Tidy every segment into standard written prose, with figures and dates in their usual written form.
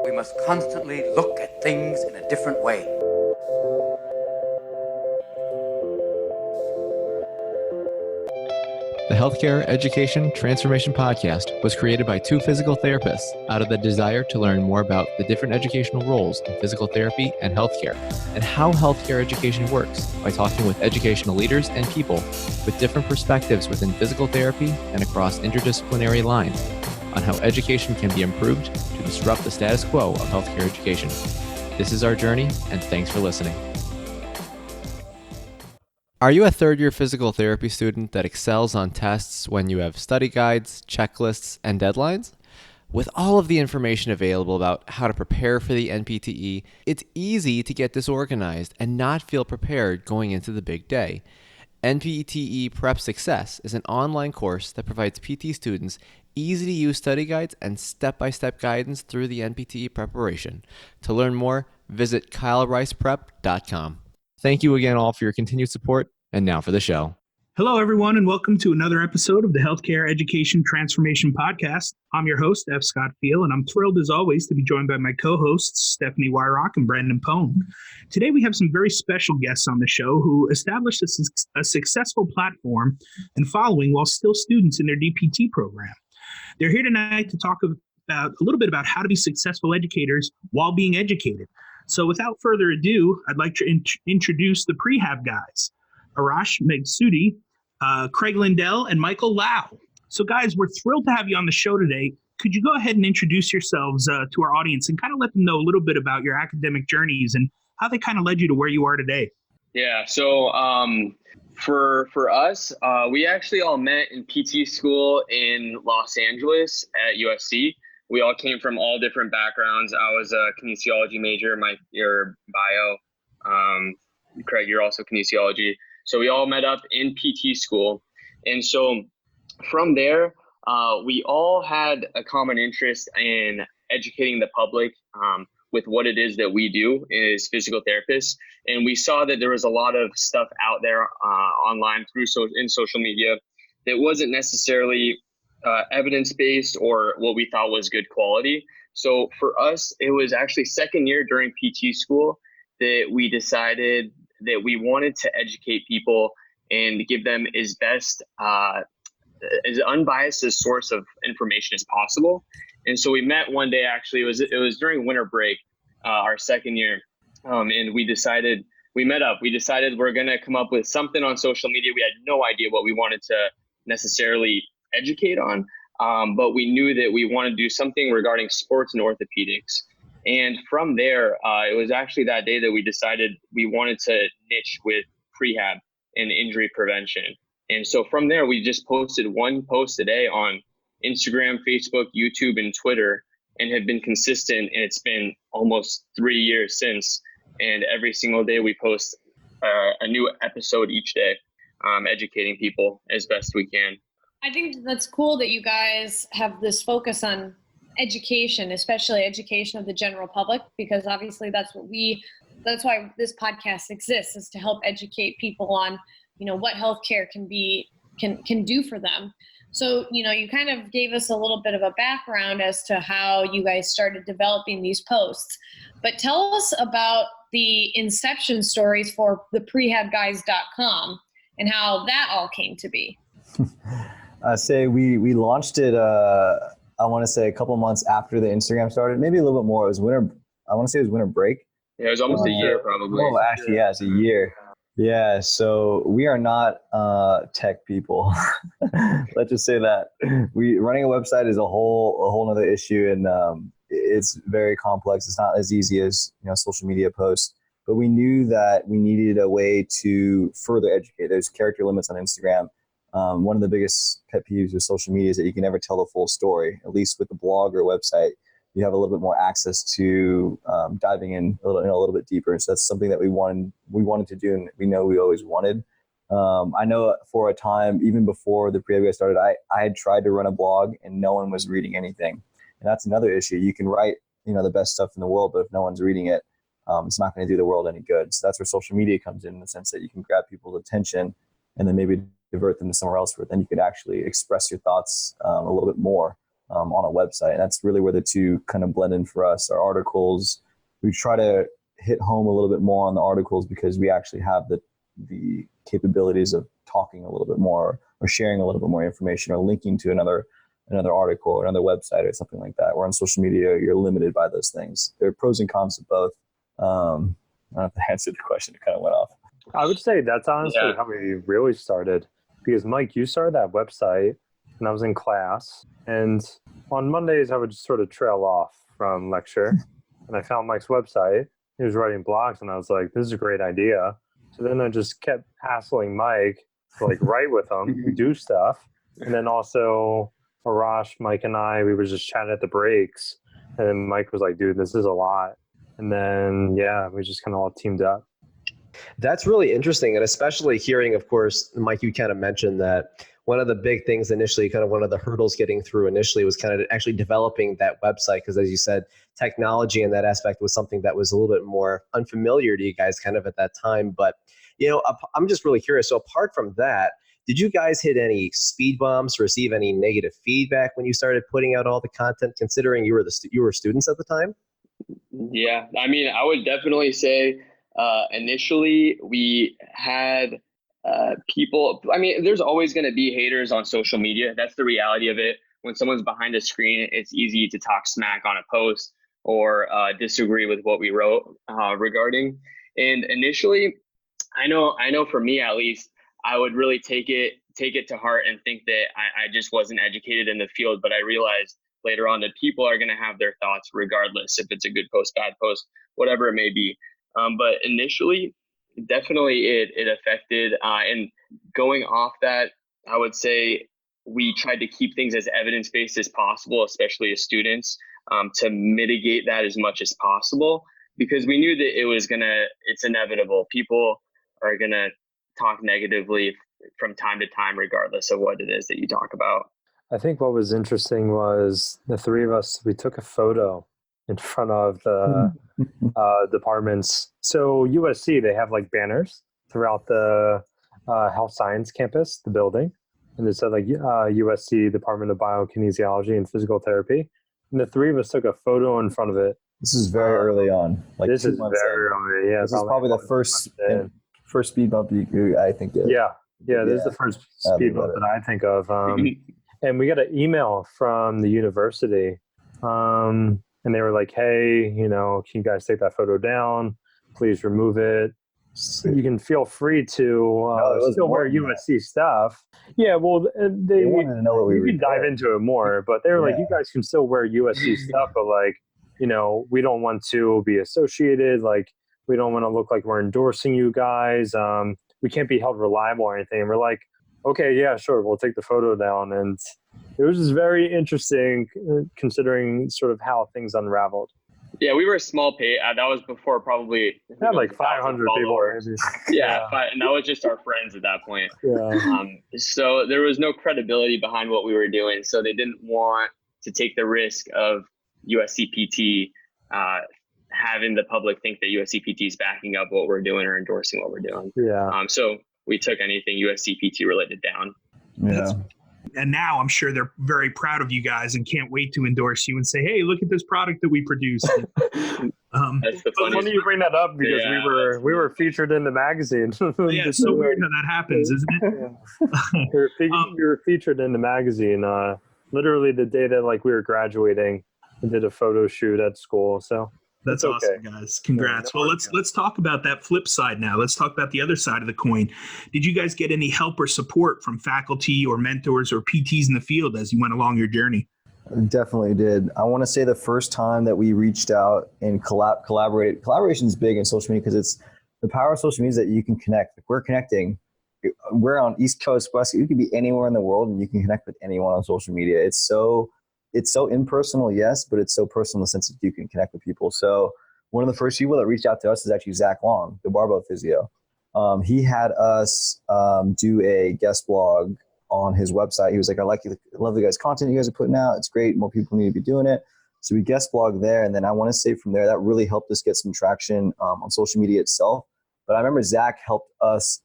We must constantly look at things in a different way. The Healthcare Education Transformation Podcast was created by two physical therapists out of the desire to learn more about the different educational roles in physical therapy and healthcare, and how healthcare education works by talking with educational leaders and people with different perspectives within physical therapy and across interdisciplinary lines on how education can be improved to disrupt the status quo of healthcare education. This is our journey, and thanks for listening. Are you a third-year physical therapy student that excels on tests when you have study guides, checklists, and deadlines? With all of the information available about how to prepare for the NPTE, it's easy to get disorganized and not feel prepared going into the big day. NPTE Prep Success is an online course that provides PT students easy-to-use study guides and step-by-step guidance through the NPTE preparation. To learn more, visit kylericeprep.com. Thank you again all for your continued support, and now for the show. Hello, everyone, and welcome to another episode of the Healthcare Education Transformation Podcast. I'm your host, F. Scott Field, and I'm thrilled as always to be joined by my co-hosts, Stephanie Wyrock and Brandon Pone. Today, we have some very special guests on the show who established a successful platform and following while still students in their DPT program. They're here tonight to talk about a little bit about how to be successful educators while being educated. So without further ado, I'd like to introduce the Prehab guys, Arash Megsudi, Craig Lindell, and Michael Lau. So guys, we're thrilled to have you on the show today. Could you go ahead and introduce yourselves to our audience and kind of let them know a little bit about your academic journeys and how they kind of led you to where you are today? Yeah, so for us, we actually all met in PT school in Los Angeles at USC. We all came from all different backgrounds. I was a kinesiology major, your bio. Craig, you're also kinesiology. So we all met up in PT school. And so from there, we all had a common interest in educating the public with what it is that we do as physical therapists. And we saw that there was a lot of stuff out there online in social media that wasn't necessarily evidence-based or what we thought was good quality. So for us, it was actually second year during PT school that we decided that we wanted to educate people and give them as unbiased a source of information as possible. And so we met one day, actually, it was during winter break, our second year. And we decided we're going to come up with something on social media. We had no idea what we wanted to necessarily educate on, but we knew that we wanted to do something regarding sports and orthopedics. And from there, it was actually that day that we decided we wanted to niche with prehab and injury prevention. And so from there, we just posted one post a day on Instagram, Facebook, YouTube, and Twitter, and have been consistent. And it's been almost 3 years since. And every single day we post a new episode each day, educating people as best we can. I think that's cool that you guys have this focus on education, especially education of the general public, because obviously that's why this podcast exists, is to help educate people on, what healthcare can do for them. So, you kind of gave us a little bit of a background as to how you guys started developing these posts, but tell us about the inception stories for the prehabguys.com and how that all came to be. I say we launched it, I want to say a couple months after the Instagram started, maybe a little bit more. It was winter. I want to say it was winter break. Yeah, it was almost a year probably. Oh, actually, yeah, it's a year. Yeah, so we are not tech people. Let's just say that running a website is a whole nother issue, and it's very complex. It's not as easy as social media posts. But we knew that we needed a way to further educate. There's character limits on Instagram. One of the biggest pet peeves with social media is that you can never tell the full story. At least with the blog or website, you have a little bit more access to diving in a little bit deeper. So that's something that we wanted to do, and we know we always wanted. I know for a time, even before the Prehab started, I had tried to run a blog and no one was reading anything. And that's another issue. You can write the best stuff in the world, but if no one's reading it, it's not going to do the world any good. So that's where social media comes in the sense that you can grab people's attention and then maybe divert them to somewhere else where then you could actually express your thoughts a little bit more. on a website. And that's really where the two kind of blend in for us. Our articles, we try to hit home a little bit more on the articles because we actually have the capabilities of talking a little bit more or sharing a little bit more information or linking to another article or another website or something like that. Where on social media, you're limited by those things. There are pros and cons of both. I don't have to answer the question. It kind of went off. I would say that's honestly how we really started, because Mike, you started that website and I was in class, and on Mondays I would just sort of trail off from lecture and I found Mike's website. He was writing blogs and I was like, this is a great idea. So then I just kept hassling Mike to like write with him, do stuff. And then also Arash, Mike and I, we would just chat at the breaks. And then Mike was like, dude, this is a lot. And then, we just kind of all teamed up. That's really interesting. And especially hearing, of course, Mike, you kind of mentioned that one of the big things initially, kind of one of the hurdles getting through initially was kind of actually developing that website. Because as you said, technology in that aspect was something that was a little bit more unfamiliar to you guys kind of at that time. But, I'm just really curious. So apart from that, did you guys hit any speed bumps, receive any negative feedback when you started putting out all the content, considering you were students at the time? Yeah, I mean, I would definitely say initially we had people. I mean, there's always going to be haters on social media. That's the reality of it. When someone's behind a screen, it's easy to talk smack on a post or disagree with what we wrote regarding. And initially, I know for me at least, I would really take it to heart and think that I just wasn't educated in the field. But I realized later on that people are going to have their thoughts regardless if it's a good post, bad post, whatever it may be. But initially, definitely it affected. And going off that, I would say we tried to keep things as evidence-based as possible, especially as students, to mitigate that as much as possible, because we knew that it's inevitable. People are going to talk negatively from time to time, regardless of what it is that you talk about. I think what was interesting was the three of us, we took a photo in front of the departments. So USC, they have like banners throughout the health science campus, the building. And it said like USC Department of Biokinesiology and Physical Therapy. And the three of us took a photo in front of it. This is very early on. Like this is very early, yeah. This is probably the first speed bump I think. This is the first speed bump that I think of. And we got an email from the university, and they were like, hey, can you guys take that photo down? Please remove it. You can feel free to still wear USC stuff. Yeah, well, they wanted to know what we can dive into it more, but they were like, you guys can still wear USC stuff, but like, we don't want to be associated. Like, we don't want to look like we're endorsing you guys. We can't be held reliable or anything. And we're like, okay, yeah, sure, we'll take the photo down. And it was just very interesting considering sort of how things unraveled. Yeah, we were a small page. That was before probably had like 500 people. Yeah, and that was just our friends at that point. Yeah. So there was no credibility behind what we were doing. So they didn't want to take the risk of USCPT having the public think that USCPT is backing up what we're doing or endorsing what we're doing. Yeah. So we took anything USCPT related down. Yeah. And now I'm sure they're very proud of you guys and can't wait to endorse you and say, hey, look at this product that we produced. That's the funny you bring that up because we were featured in the magazine. It's so weird how that happens, isn't it? We were featured in the magazine literally the day that like we were graduating and did a photo shoot at school. So that's awesome, guys. Congrats. Well, let's talk about that flip side now. Let's talk about the other side of the coin. Did you guys get any help or support from faculty or mentors or PTs in the field as you went along your journey? Definitely did. I want to say the first time that we reached out and collaborated. Collaboration is big in social media because it's the power of social media is that you can connect. If we're connecting, we're on East Coast, West. You can be anywhere in the world and you can connect with anyone on social media. It's so impersonal, yes, but it's so personal in the sense that you can connect with people. So one of the first people that reached out to us is actually Zach Long, the barbell physio. He had us do a guest blog on his website. He was like, I love the guys' content you guys are putting out. It's great. More people need to be doing it. So we guest blog there. And then I want to say from there, that really helped us get some traction on social media itself. But I remember Zach helped us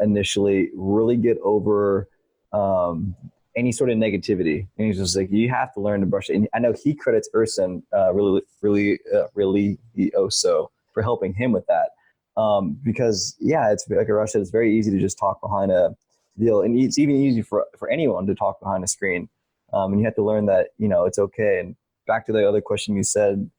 initially really get over any sort of negativity. And he's just like, you have to learn to brush it. And I know he credits Urson really also for helping him with that. Because it's like Rush said, it's very easy to just talk behind a deal. And it's even easy for anyone to talk behind a screen. And you have to learn that, it's okay. And back to the other question you said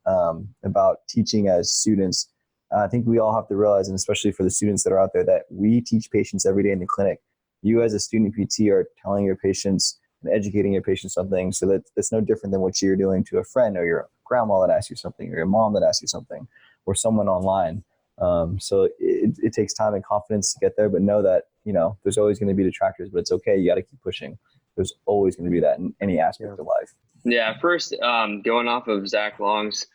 about teaching as students, I think we all have to realize, and especially for the students that are out there, that we teach patients every day in the clinic. You as a student PT are telling your patients and educating your patients something, so that it's no different than what you're doing to a friend or your grandma that asks you something or your mom that asks you something or someone online. So it takes time and confidence to get there, but know that, there's always going to be detractors, but it's okay. You got to keep pushing. There's always going to be that in any aspect of life. Yeah. First, going off of Zach Long's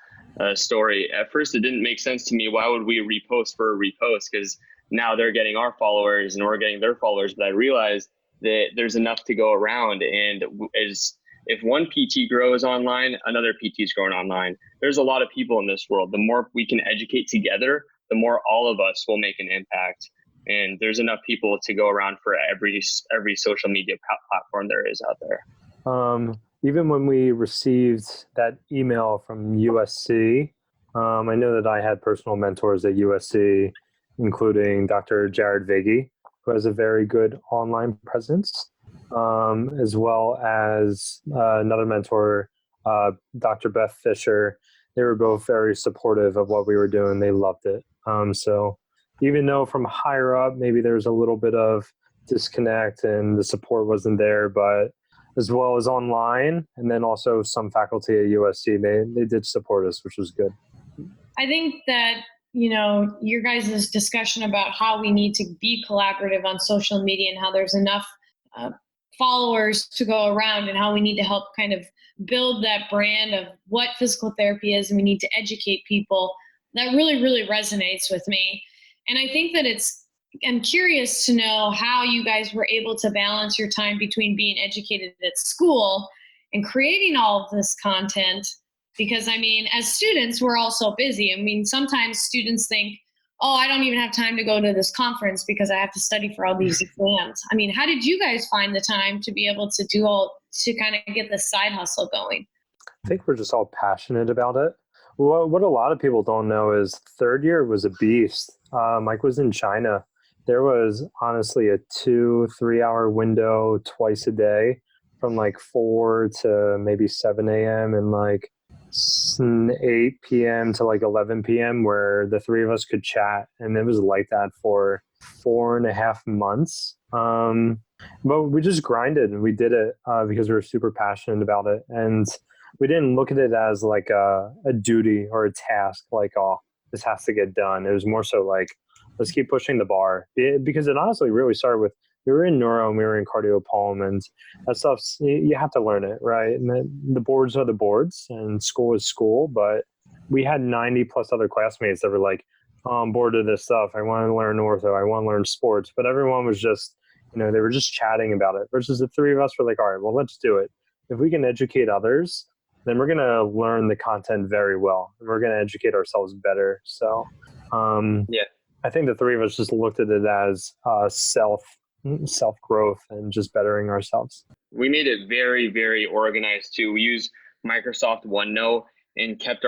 story, at first it didn't make sense to me. Why would we repost for a repost? Because now they're getting our followers and we're getting their followers. But I realized that there's enough to go around. And if one PT grows online, another PT is growing online. There's a lot of people in this world. The more we can educate together, the more all of us will make an impact. And there's enough people to go around for every social media platform there is out there. Even when we received that email from USC, I know that I had personal mentors at USC, including Dr. Jared Vagey, who has a very good online presence, as well as another mentor, Dr. Beth Fisher. They were both very supportive of what we were doing. They loved it. So even though from higher up, maybe there was a little bit of disconnect and the support wasn't there, but as well as online, and then also some faculty at USC, they did support us, which was good. I think that, your guys' discussion about how we need to be collaborative on social media and how there's enough followers to go around and how we need to help kind of build that brand of what physical therapy is, and we need to educate people, that really, really resonates with me. And I think that I'm curious to know how you guys were able to balance your time between being educated at school and creating all of this content. Because, as students, we're all so busy. Sometimes students think, oh, I don't even have time to go to this conference because I have to study for all these exams. How did you guys find the time to be able to to kind of get this side hustle going? I think we're just all passionate about it. What a lot of people don't know is third year was a beast. Mike was in China. There was honestly a 2-3 hour window twice a day from like 4 to maybe 7 a.m. and like 8 p.m. to like 11 p.m. where the three of us could chat. And it was like that for 4.5 months. But we just grinded and we did it because we were super passionate about it. And we didn't look at it as like a duty or a task, like, oh, this has to get done. It was more so like, let's keep pushing the bar, because it honestly really started with, we were in neuro and we were in cardiopulm, and that stuff, you have to learn it, right? And the boards are the boards and school is school, but we had 90 plus other classmates that were like, oh, I'm bored of this stuff. I want to learn ortho. I want to learn sports. But everyone was just, they were just chatting about it, versus the three of us were like, all right, well, let's do it. If we can educate others, then we're going to learn the content very well. And we're going to educate ourselves better. So, I think the three of us just looked at it as self-growth and just bettering ourselves. We made it very, very organized too. We used Microsoft OneNote and kept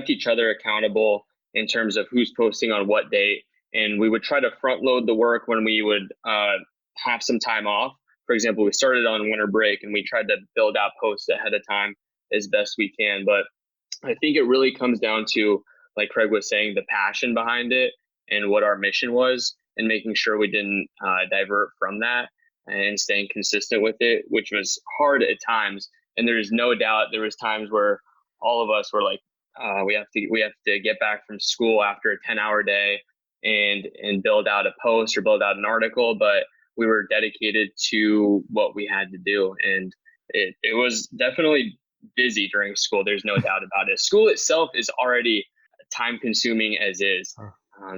each other accountable in terms of who's posting on what date. And we would try to front load the work when we would have some time off. For example, we started on winter break and we tried to build out posts ahead of time as best we can. But I think it really comes down to, like Craig was saying, the passion behind it and what our mission was, and making sure we didn't divert from that and staying consistent with it, which was hard at times. And there's no doubt there was times where all of us were like, we have to get back from school after a 10-hour day and build out a post or build out an article, but we were dedicated to what we had to do. And it was definitely busy during school. There's no doubt about it. School itself is already time consuming as is.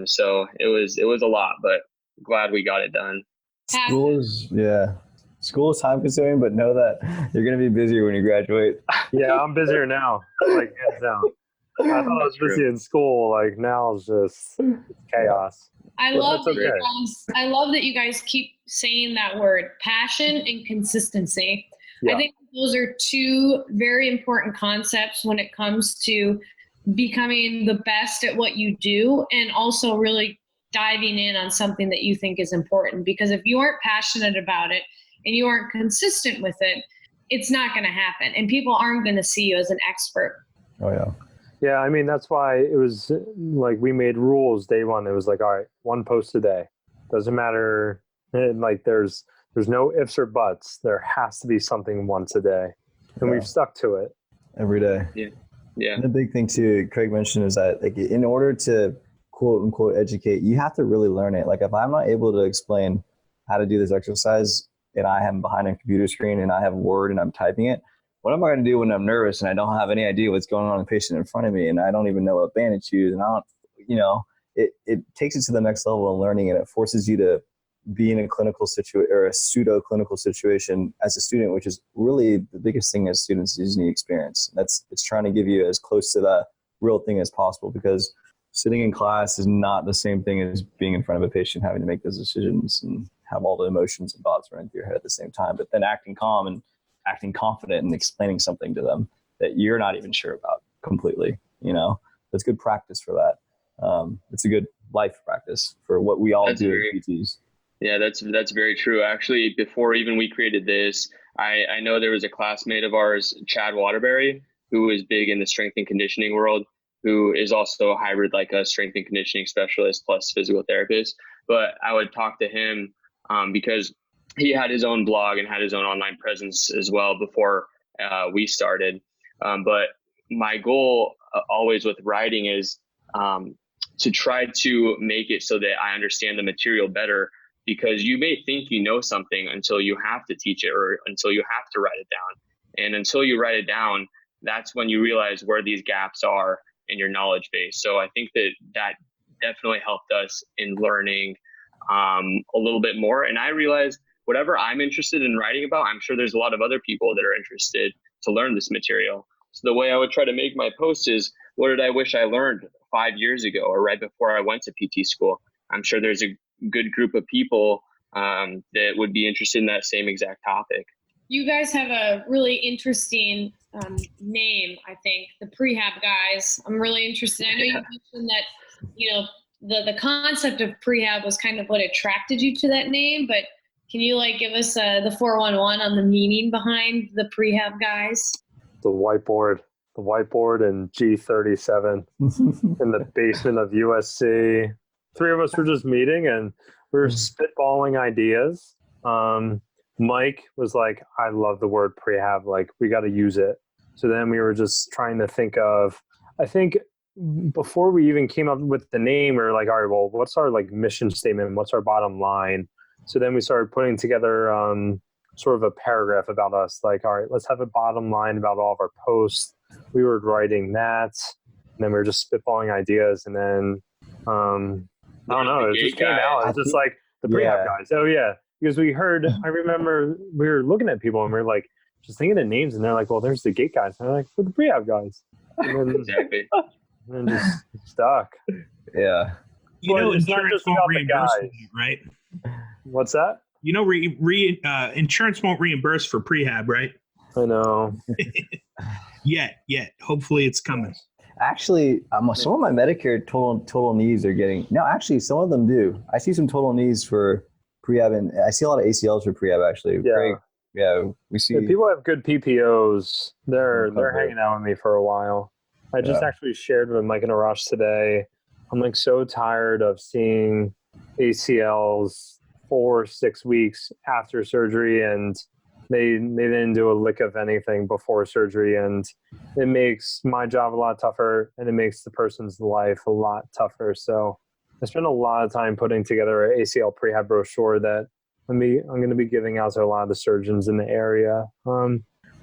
So it was a lot, but glad we got it done. School is time consuming, but know that you're going to be busier when you graduate. Yeah, I'm busier now. Like, hands down. I thought I was busy in school. Like now it's just chaos. I But love that's that you okay. guys. I love that you guys keep saying that word, passion and consistency. Yeah. I think those are two very important concepts when it comes to becoming the best at what you do, and also really diving in on something that you think is important. Because if you aren't passionate about it and you aren't consistent with it, it's not going to happen, and people aren't going to see you as an expert. Oh yeah. Yeah, I mean, that's why it was like we made rules day one. It was like, all right, one post a day. Doesn't matter. And like there's no ifs or buts. There has to be something once a day. And we've stuck to it. Every day. Yeah. And the big thing too, Craig mentioned, is that like in order to quote unquote educate, you have to really learn it. Like if I'm not able to explain how to do this exercise and I am behind a computer screen and I have Word and I'm typing it, what am I going to do when I'm nervous and I don't have any idea what's going on in the patient in front of me and I don't even know what bandage to use, and I don't, it takes it to the next level of learning, and it forces you to be in a clinical situation or a pseudo clinical situation as a student, which is really the biggest thing as students is the experience. It's trying to give you as close to the real thing as possible, because sitting in class is not the same thing as being in front of a patient, having to make those decisions and have all the emotions and thoughts running through your head at the same time, but then acting calm and acting confident and explaining something to them that you're not even sure about completely. That's good practice for that. It's a good life practice for what we all do as PTs. Yeah, that's very true. Actually, before even we created this, I know there was a classmate of ours, Chad Waterbury, who is big in the strength and conditioning world, who is also a hybrid, like a strength and conditioning specialist plus physical therapist. But I would talk to him because he had his own blog and had his own online presence as well before we started. But my goal always with writing is to try to make it so that I understand the material better, because you may think you know something until you have to teach it or until you have to write it down. And until you write it down, that's when you realize where these gaps are in your knowledge base. So I think that definitely helped us in learning a little bit more. And I realized whatever I'm interested in writing about, I'm sure there's a lot of other people that are interested to learn this material. So the way I would try to make my post is, what did I wish I learned 5 years ago or right before I went to PT school? I'm sure there's a good group of people that would be interested in that same exact topic. You guys have a really interesting name, I think, the Prehab guys. I'm really interested. I know you mentioned that, the concept of prehab was kind of what attracted you to that name, but can you give us the 411 on the meaning behind the Prehab guys? The whiteboard and G37 in the basement of USC. Three of us were just meeting and we were spitballing ideas. Mike was like, I love the word prehab. Like, we got to use it. So then we were just trying to think of, I think before we even came up with the name, we were like, all right, well, what's our mission statement? What's our bottom line? So then we started putting together sort of a paragraph about us. Like, all right, let's have a bottom line about all of our posts. We were writing that, and then we were just spitballing ideas. And then, I don't know, it just came out. It's just like the Prehab guys. Oh, yeah. Because I remember we were looking at people and we were like, just thinking of names. And they're like, well, there's the gate guys. And they're like, we're the Prehab guys. And then, Exactly. And then just stuck. Yeah. Insurance won't reimburse for it, right? What's that? Insurance won't reimburse for prehab, right? I know. Yet. Hopefully it's coming. Actually, some of my Medicare total knees are getting. No, actually, some of them do. I see some total knees for prehab, and I see a lot of ACLs for prehab. Actually, yeah. Great. Yeah, we see. If people have good PPOs, they're hanging out with me for a while. I just actually shared with Mike and Arash today. I'm like so tired of seeing ACLs 4-6 weeks after surgery, and they didn't do a lick of anything before surgery, and it makes my job a lot tougher, and it makes the person's life a lot tougher. So I spent a lot of time putting together an ACL prehab brochure that I'm going to be giving out to a lot of the surgeons in the area,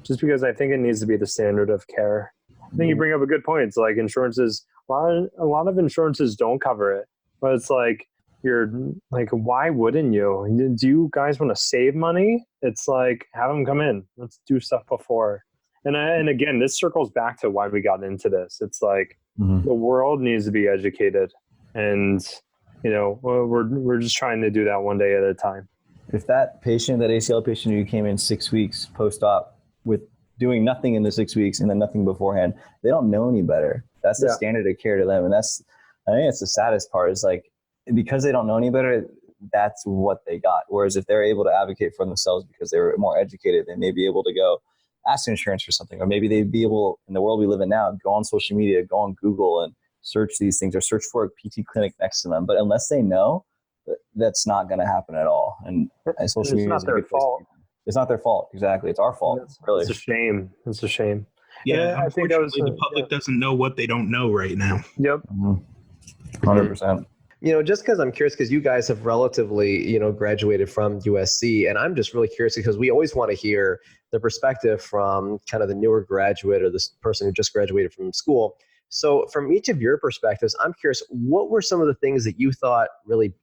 just because I think it needs to be the standard of care. I think you bring up a good point. It's like insurances, a lot of insurances don't cover it, but it's like, you're like, why wouldn't you? Do you guys want to save money? It's like, have them come in. Let's do stuff before. And again, this circles back to why we got into this. It's like Mhm. the world needs to be educated, and we're just trying to do that one day at a time. If that patient, that ACL patient who came in 6 weeks post-op with doing nothing in the 6 weeks and then nothing beforehand, they don't know any better. That's the standard of care to them. And I think that's the saddest part, is like, because they don't know any better, that's what they got. Whereas if they're able to advocate for themselves because they were more educated, they may be able to go ask insurance for something, or maybe they'd be able, in the world we live in now, go on social media, go on Google and search these things, or search for a PT clinic next to them. But unless they know, that's not going to happen at all. And social media is a good place to be. It's not their fault. Exactly. It's our fault. Really. It's a shame. It's a shame. Yeah, I think that was the public doesn't know what they don't know right now. Yep. 100%. Just because I'm curious, because you guys have relatively, graduated from USC, and I'm just really curious because we always want to hear the perspective from kind of the newer graduate or this person who just graduated from school. So from each of your perspectives, I'm curious, what were some of the things that you thought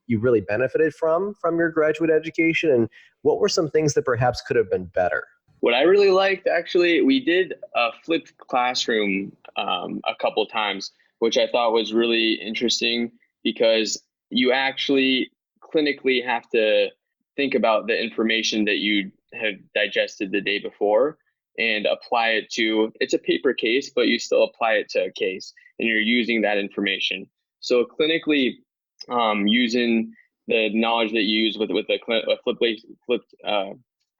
you really benefited from your graduate education, and what were some things that perhaps could have been better? What I really liked, actually, we did a flipped classroom a couple times, which I thought was really interesting, because you actually clinically have to think about the information that you have digested the day before and apply it to, it's a paper case, but you still apply it to a case and you're using that information. So clinically, using the knowledge that you use with a flipped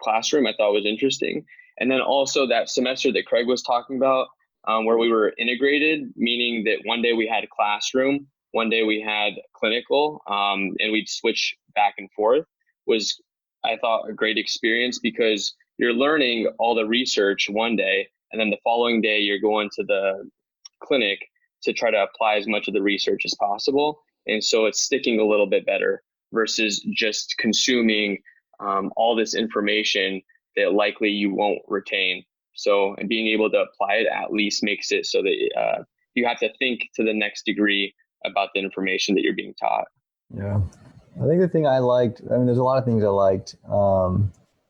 classroom, I thought was interesting. And then also that semester that Craig was talking about, where we were integrated, meaning that one day we had a classroom, one day we had clinical, and we'd switch back and forth, was, I thought, a great experience, because you're learning all the research one day, and then the following day you're going to the clinic to try to apply as much of the research as possible. And so it's sticking a little bit better versus just consuming all this information that likely you won't retain. So, and being able to apply it at least makes it so that you have to think to the next degree about the information that you're being taught. Yeah. I think the thing I liked, there's a lot of things I liked.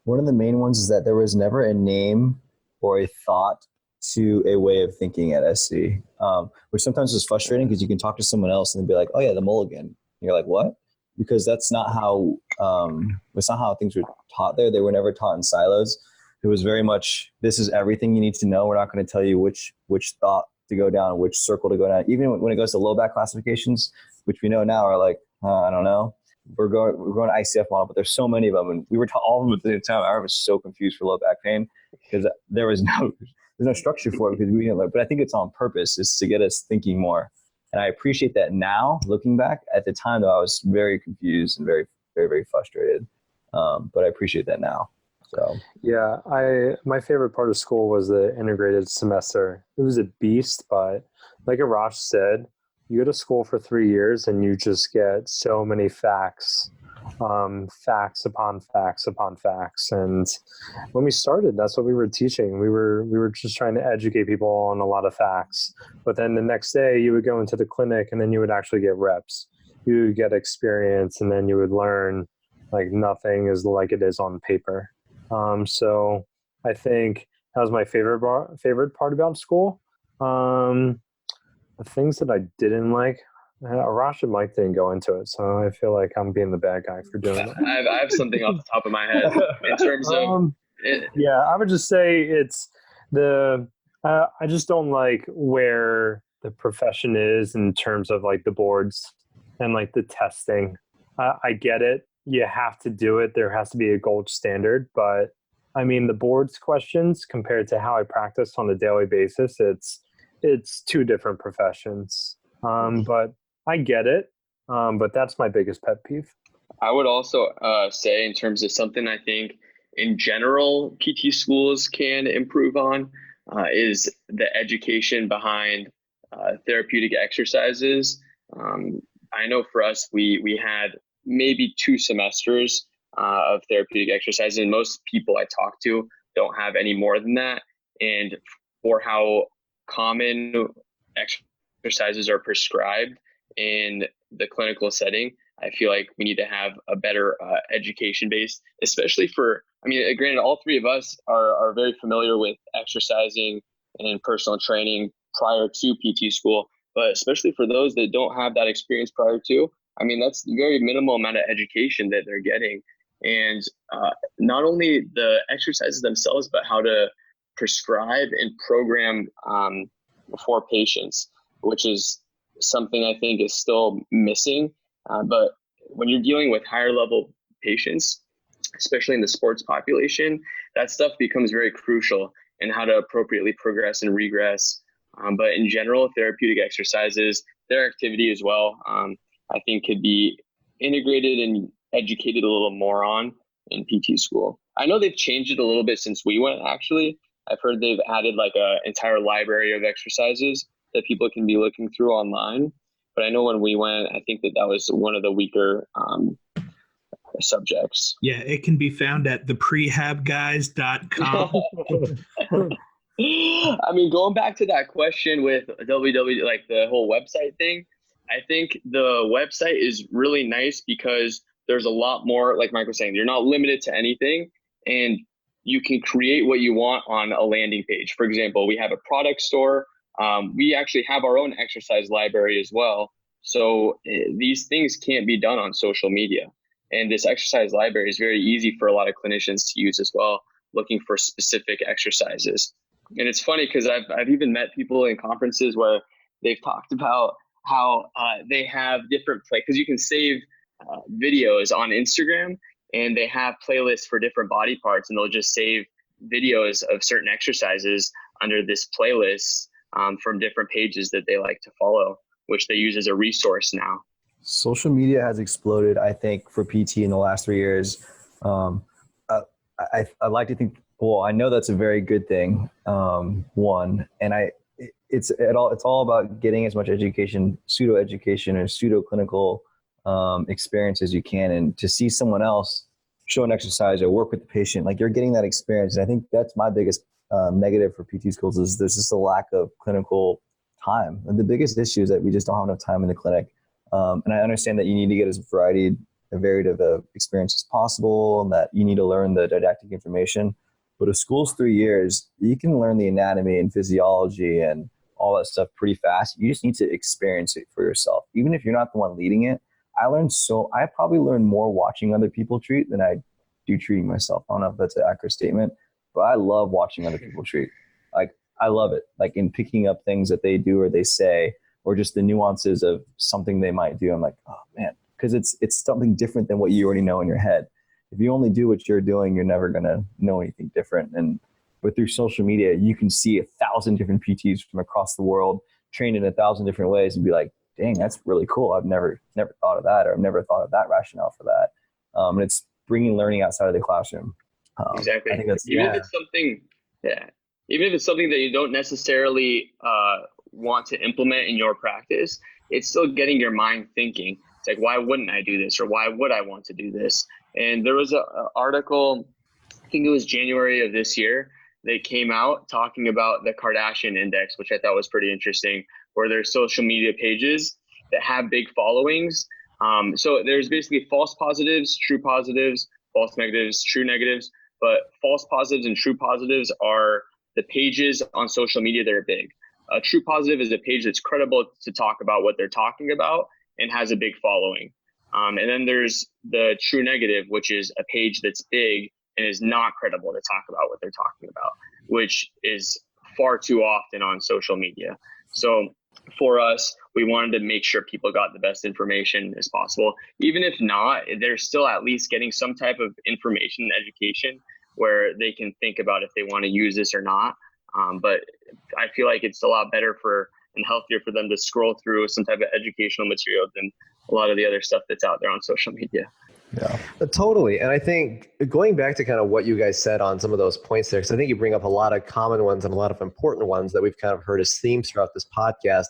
One of the main ones is that there was never a name or a thought to a way of thinking at SC, which sometimes is frustrating because you can talk to someone else and they'll be like, oh yeah, the mulligan. And you're like, what? Because that's not how things were taught there. They were never taught in silos. It was very much, this is everything you need to know. We're not going to tell you which thought to go down, which circle to go down. Even when it goes to low back classifications, which we know now are like, I don't know. We're going to ICF model, but there's so many of them, and we were taught all of them at the same time. I was so confused for low back pain because there's no structure for it because we didn't learn. But I think it's on purpose. It's to get us thinking more, and I appreciate that now. Looking back, at the time though, I was very confused and very, very, very frustrated. But I appreciate that now. So yeah, my favorite part of school was the integrated semester. It was a beast, but like Arash said, you go to school for 3 years and you just get so many facts, facts upon facts upon facts. And when we started, that's what we were teaching. We were just trying to educate people on a lot of facts. But then the next day you would go into the clinic and then you would actually get reps. You would get experience, and then you would learn like nothing is like it is on paper. So I think that was my favorite part about school. The things that I didn't like, Arash and Mike didn't go into it, so I feel like I'm being the bad guy for doing it. I have something off the top of my head in terms of yeah, I would just say it's I just don't like where the profession is in terms of like the boards and like the testing. I get it. You have to do it. There has to be a gold standard, but I mean, the board's questions compared to how I practice on a daily basis, it's two different professions. But I get it. But that's my biggest pet peeve. I would also say, in terms of something I think in general PT schools can improve on, is the education behind therapeutic exercises. I know for us, we had maybe 2 semesters of therapeutic exercises, and most people I talk to don't have any more than that. And for how common exercises are prescribed in the clinical setting, I feel like we need to have a better education base, especially for, I mean, granted, all three of us are very familiar with exercising and personal training prior to PT school, but especially for those that don't have that experience prior to, I mean, that's very minimal amount of education that they're getting. And not only the exercises themselves, but how to prescribe and program for patients, which is something I think is still missing. But when you're dealing with higher level patients, especially in the sports population, that stuff becomes very crucial in how to appropriately progress and regress. But in general, therapeutic exercises, their activity as well, I think could be integrated and educated a little more on in PT school. I know they've changed it a little bit since we went, actually. I've heard they've added like an entire library of exercises that people can be looking through online. But I know when we went, I think that was one of the weaker subjects. Yeah, it can be found at theprehabguys.com. I mean, going back to that question with WW, like the whole website thing, I think the website is really nice because there's a lot more, like Mike was saying, you're not limited to anything, and you can create what you want on a landing page. For example, we have a product store. We actually have our own exercise library as well. So these things can't be done on social media. And this exercise library is very easy for a lot of clinicians to use as well, looking for specific exercises. And it's funny because I've even met people in conferences where they've talked about how they have different because you can save videos on Instagram, and they have playlists for different body parts, and they'll just save videos of certain exercises under this playlist from different pages that they like to follow, which they use as a resource now. Social media has exploded, I think, for PT in the last 3 years. I like to think, well, I know that's a very good thing. One, and it's all about getting as much education, pseudo education, or pseudo clinical experience as you can, and to see someone else show an exercise or work with the patient, like you're getting that experience. And I think that's my biggest negative for PT schools is there's just a lack of clinical time. And the biggest issue is that we just don't have enough time in the clinic. And I understand that you need to get as varied of experience as possible, and that you need to learn the didactic information. But a school's 3 years, you can learn the anatomy and physiology and all that stuff pretty fast. You just need to experience it for yourself. Even if you're not the one leading it, I probably learned more watching other people treat than I do treating myself. I don't know if that's an accurate statement, but I love watching other people treat. Like, I love it. Like, in picking up things that they do or they say, or just the nuances of something they might do. I'm like, oh man, because it's something different than what you already know in your head. If you only do what you're doing, you're never going to know anything different. But through social media, you can see 1,000 different PTs from across the world trained in 1,000 different ways and be like, dang, that's really cool. I've never thought of that, or I've never thought of that rationale for that. And it's bringing learning outside of the classroom. Exactly. I think that's, even if it's something that you don't necessarily want to implement in your practice, it's still getting your mind thinking. It's like, why wouldn't I do this? Or why would I want to do this? And there was an article, I think it was January of this year, that came out talking about the Kardashian index, which I thought was pretty interesting, where there's social media pages that have big followings. So there's basically false positives, true positives, false negatives, true negatives. But false positives and true positives are the pages on social media that are big. A true positive is a page that's credible to talk about what they're talking about and has a big following. And then there's the true negative, which is a page that's big and is not credible to talk about what they're talking about, which is far too often on social media. So for us, we wanted to make sure people got the best information as possible. Even if not, they're still at least getting some type of information and education where they can think about if they want to use this or not. But I feel like it's a lot better and healthier for them to scroll through some type of educational material than a lot of the other stuff that's out there on social media. Yeah, totally. And I think going back to kind of what you guys said on some of those points there, because I think you bring up a lot of common ones and a lot of important ones that we've kind of heard as themes throughout this podcast.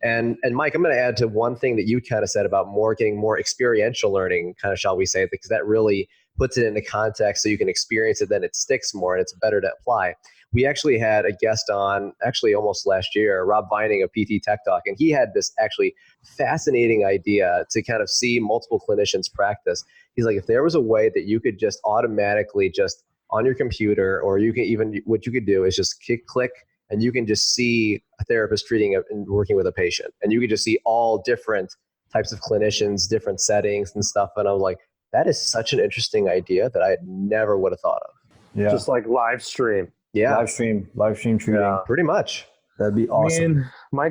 And Mike, I'm going to add to one thing that you kind of said about getting more experiential learning, kind of, shall we say, because that really puts it into context so you can experience it, then it sticks more and it's better to apply. we actually had a guest on actually almost last year, Rob Vining of PT Tech Talk, and he had this actually fascinating idea to kind of see multiple clinicians practice. He's like, if there was a way that you could just automatically just on your computer, or you can even, what you could do is just click, and you can just see a therapist treating and working with a patient. And you could just see all different types of clinicians, different settings and stuff. And I was like, that is such an interesting idea that I never would have thought of. Yeah. Just like live stream. Yeah. Live stream treating. Yeah. Pretty much. That'd be awesome. I mean, my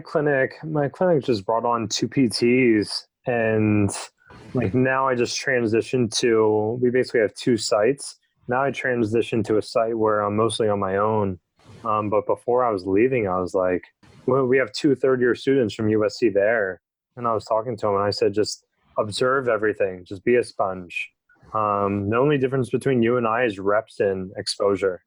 clinic just brought on 2 PTs, and like now I just transitioned to, we basically have 2 sites. Now I transitioned to a site where I'm mostly on my own. But before I was leaving, I was like, well, we have 2 third-year students from USC there. And I was talking to them, and I said, just observe everything. Just be a sponge. The only difference between you and I is reps and exposure,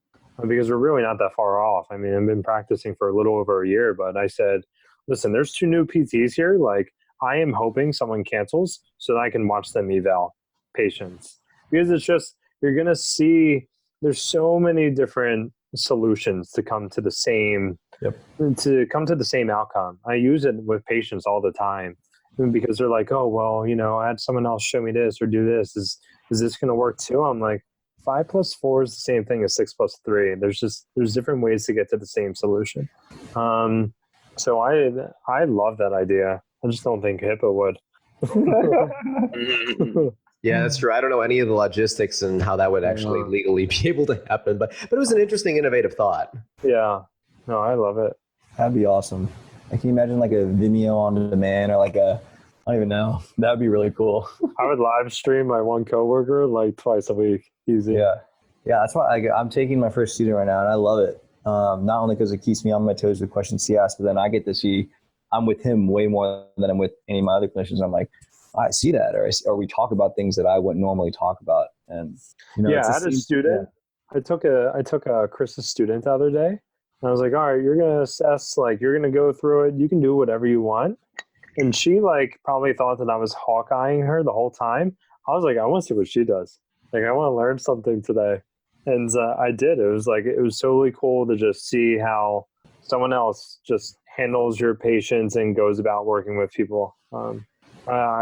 because we're really not that far off. I mean, I've been practicing for a little over a year, but I said, listen, there's 2 new PTs here. Like, I am hoping someone cancels so that I can watch them eval patients. Because it's just, you're going to see there's so many different solutions to come to the same outcome. I use it with patients all the time because they're like, oh, well, I had someone else show me this or do this. Is this going to work too? I'm like, 5 + 4 is the same thing as 6 + 3. There's different ways to get to the same solution. So I love that idea. I just don't think HIPAA would. Yeah, that's true. I don't know any of the logistics and how that would actually legally be able to happen, but it was an interesting, innovative thought. Yeah. No, I love it. That'd be awesome. Like, can you imagine like a Vimeo on demand, or like I don't even know. That'd be really cool. I would live stream my one coworker like twice a week. Easy. Yeah. That's why I'm taking my first student right now, and I love it. Not only because it keeps me on my toes with questions he asks, but then I get to see I'm with him way more than I'm with any of my other clinicians. I'm like, I see that, or we talk about things that I wouldn't normally talk about. And I had a student. Yeah. I took a Chris's student the other day, and I was like, all right, you're gonna assess, like you're gonna go through it. You can do whatever you want. And she like probably thought that I was hawkeyeing her the whole time. I was like, I want to see what she does. Like, I want to learn something today. And I did. It was totally cool to just see how someone else just handles your patients and goes about working with people. I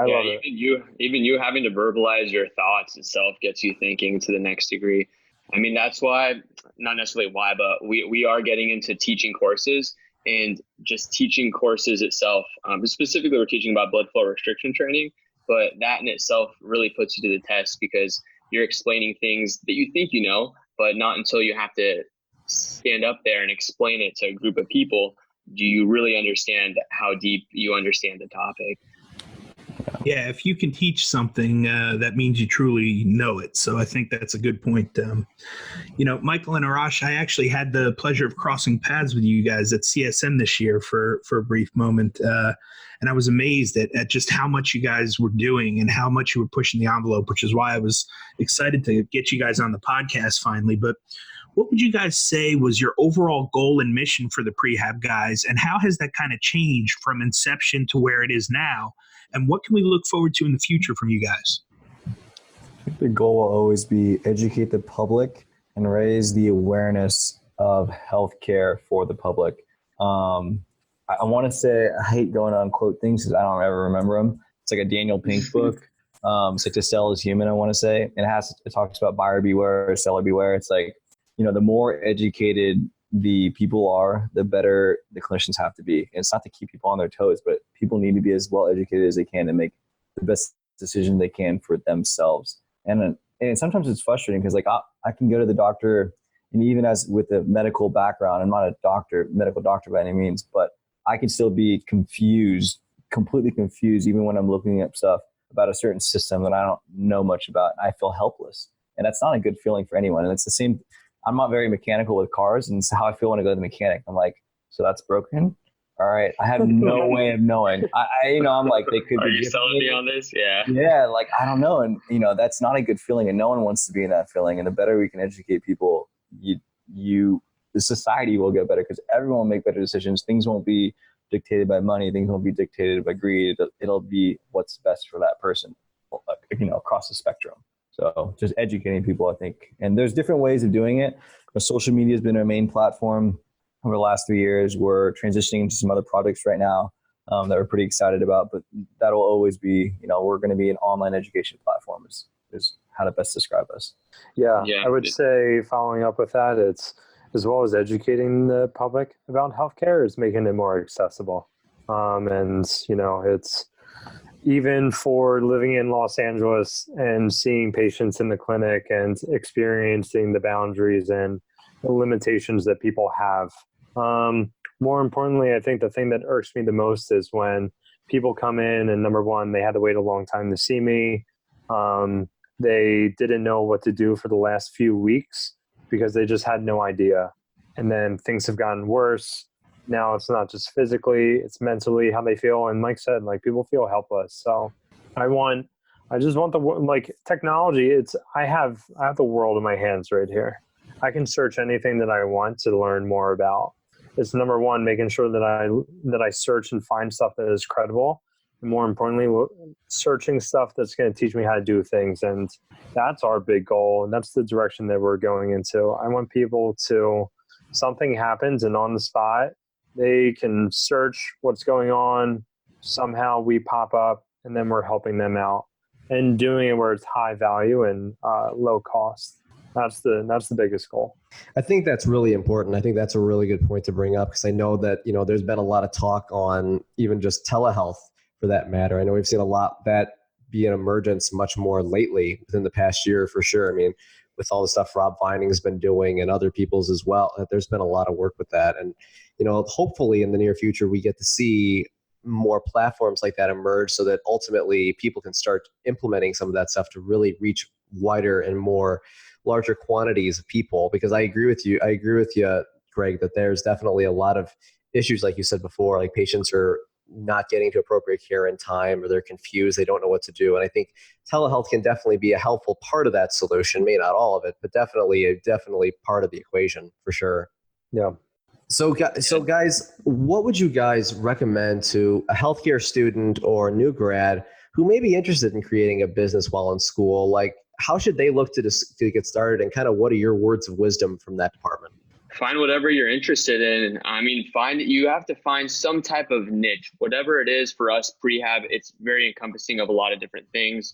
love it. Even you having to verbalize your thoughts itself gets you thinking to the next degree. I mean, that's why, not necessarily why, but we are getting into teaching courses, and just teaching courses itself. Specifically, we're teaching about blood flow restriction training, but that in itself really puts you to the test, because you're explaining things that you think you know, but not until you have to stand up there and explain it to a group of people do you really understand how deep you understand the topic. Yeah, if you can teach something, that means you truly know it. So I think that's a good point. Michael and Arash, I actually had the pleasure of crossing paths with you guys at CSM this year for a brief moment. And I was amazed at just how much you guys were doing and how much you were pushing the envelope, which is why I was excited to get you guys on the podcast finally. But what would you guys say was your overall goal and mission for the Prehab guys, and how has that kind of changed from inception to where it is now? And what can we look forward to in the future from you guys? I think the goal will always be educate the public and raise the awareness of healthcare for the public. I want to say, I hate going on quote things because I don't ever remember them. It's like a Daniel Pink book. It's like To Sell is Human, I want to say. And it talks about buyer beware, seller beware. It's like, the more educated the people are, the better the clinicians have to be. And it's not to keep people on their toes, but people need to be as well educated as they can to make the best decision they can for themselves. And sometimes it's frustrating because, like, I can go to the doctor, and even as with a medical background, I'm not a medical doctor by any means, but I can still be completely confused, even when I'm looking up stuff about a certain system that I don't know much about. I feel helpless, and that's not a good feeling for anyone. And it's the same. I'm not very mechanical with cars, and it's how I feel when I go to the mechanic. I'm like, so that's broken? All right. I have no way of knowing. I'm like, they could. Are you selling me on this? Yeah. Yeah. Like, I don't know. And, that's not a good feeling, and no one wants to be in that feeling. And the better we can educate people, the society will get better, because everyone will make better decisions. Things won't be dictated by money. Things won't be dictated by greed. It'll be what's best for that person, across the spectrum. So just educating people, I think. And there's different ways of doing it. Social media has been our main platform over the last 3 years. We're transitioning to some other projects right now that we're pretty excited about, but that'll always be, we're going to be an online education platform is how to best describe us. Yeah, I would say following up with that, it's as well as educating the public about healthcare is making it more accessible. And, it's even for living in Los Angeles and seeing patients in the clinic and experiencing the boundaries and the limitations that people have. More importantly, I think the thing that irks me the most is when people come in and number one, they had to wait a long time to see me. They didn't know what to do for the last few weeks because they just had no idea. And then things have gotten worse. Now it's not just physically, it's mentally how they feel. And Mike said, people feel helpless. So I just want the technology. I have the world in my hands right here. I can search anything that I want to learn more about. It's number one, making sure that I search and find stuff that is credible. And more importantly, searching stuff that's going to teach me how to do things. And that's our big goal. And that's the direction that we're going into. I want people to, something happens and on the spot, they can search what's going on. Somehow we pop up and then we're helping them out and doing it where it's high value and low cost. That's the biggest goal. I think that's really important. I think that's a really good point to bring up because I know that, there's been a lot of talk on even just telehealth for that matter. I know we've seen a lot that be an emergence much more lately within the past year for sure. I mean, with all the stuff Rob Vining's been doing and other people's as well, there's been a lot of work with that. And, hopefully in the near future, we get to see more platforms like that emerge so that ultimately people can start implementing some of that stuff to really reach wider and larger quantities of people. Because I agree with you, Greg, that there's definitely a lot of issues, like you said before, like patients are not getting to appropriate care in time or they're confused, they don't know what to do. And I think telehealth can definitely be a helpful part of that solution, maybe not all of it, but definitely part of the equation for sure. Yeah. So guys, what would you guys recommend to a healthcare student or a new grad who may be interested in creating a business while in school? Like, how should they look to get started, and kind of what are your words of wisdom from that department? Find whatever you're interested in. I mean, you have to find some type of niche, whatever it is. For us, Prehab, it's very encompassing of a lot of different things.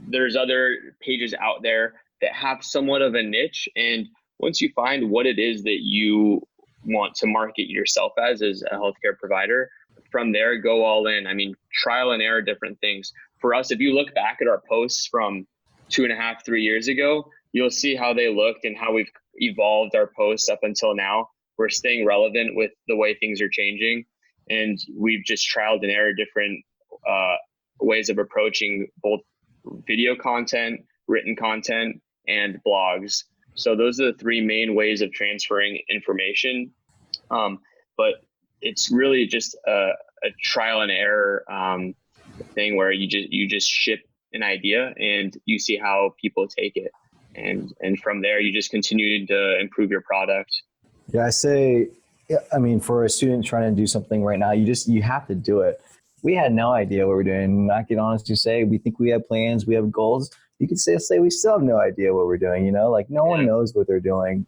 There's other pages out there that have somewhat of a niche. And once you find what it is that you want to market yourself as a healthcare provider, from there, go all in. I mean, trial and error different things. For us, if you look back at our posts from 2.5, 3 years ago, you'll see how they looked and how we've evolved our posts up until now. We're staying relevant with the way things are changing. And we've just trialed and errored different ways of approaching both video content, written content, and blogs. So those are the three main ways of transferring information. But it's really just a trial and error thing where you just ship an idea and you see how people take it. And from there, you just continue to improve your product. Yeah, for a student trying to do something right now, you have to do it. We had no idea what we're doing. I can honestly say we think we have plans, we have goals. You could say we still have no idea what we're doing, no one knows what they're doing.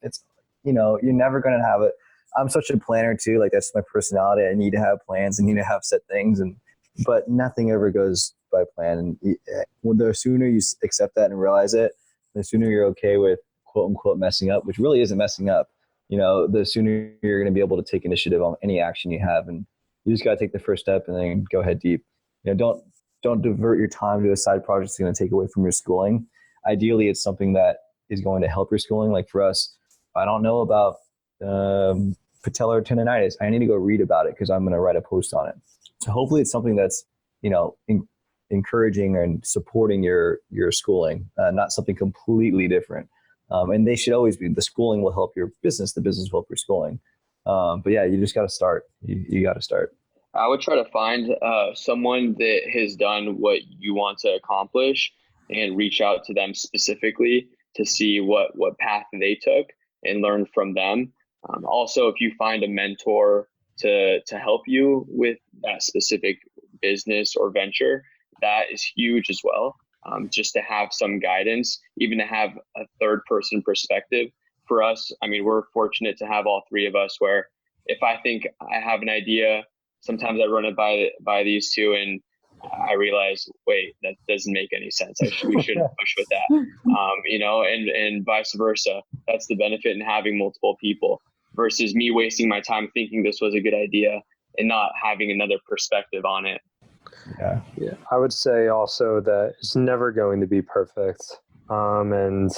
It's, you're never going to have it. I'm such a planner too. Like, that's my personality. I need to have plans. I need to have set things, but nothing ever goes by plan. And the sooner you accept that and realize it, the sooner you're okay with quote unquote messing up, which really isn't messing up. The sooner you're going to be able to take initiative on any action you have. And you just got to take the first step and then go head deep. Don't divert your time to a side project that's going to take away from your schooling. Ideally, it's something that is going to help your schooling. Like for us, I don't know about patellar tendonitis. I need to go read about it because I'm going to write a post on it. So hopefully it's something that's, encouraging and supporting your schooling, not something completely different. And they should always be, the schooling will help your business. The business will help your schooling. But yeah, you just got to start. You got to start. I would try to find someone that has done what you want to accomplish and reach out to them specifically to see what path they took and learn from them. Also, if you find a mentor to help you with that specific business or venture, that is huge as well. just to have some guidance, even to have a third person perspective. For us, I mean, we're fortunate to have all three of us where if I think I have an idea, sometimes I run it by these two and I realize, wait, that doesn't make any sense. We shouldn't push with that. And vice versa. That's the benefit in having multiple people versus me wasting my time thinking this was a good idea and not having another perspective on it. Yeah. I would say also that it's never going to be perfect. And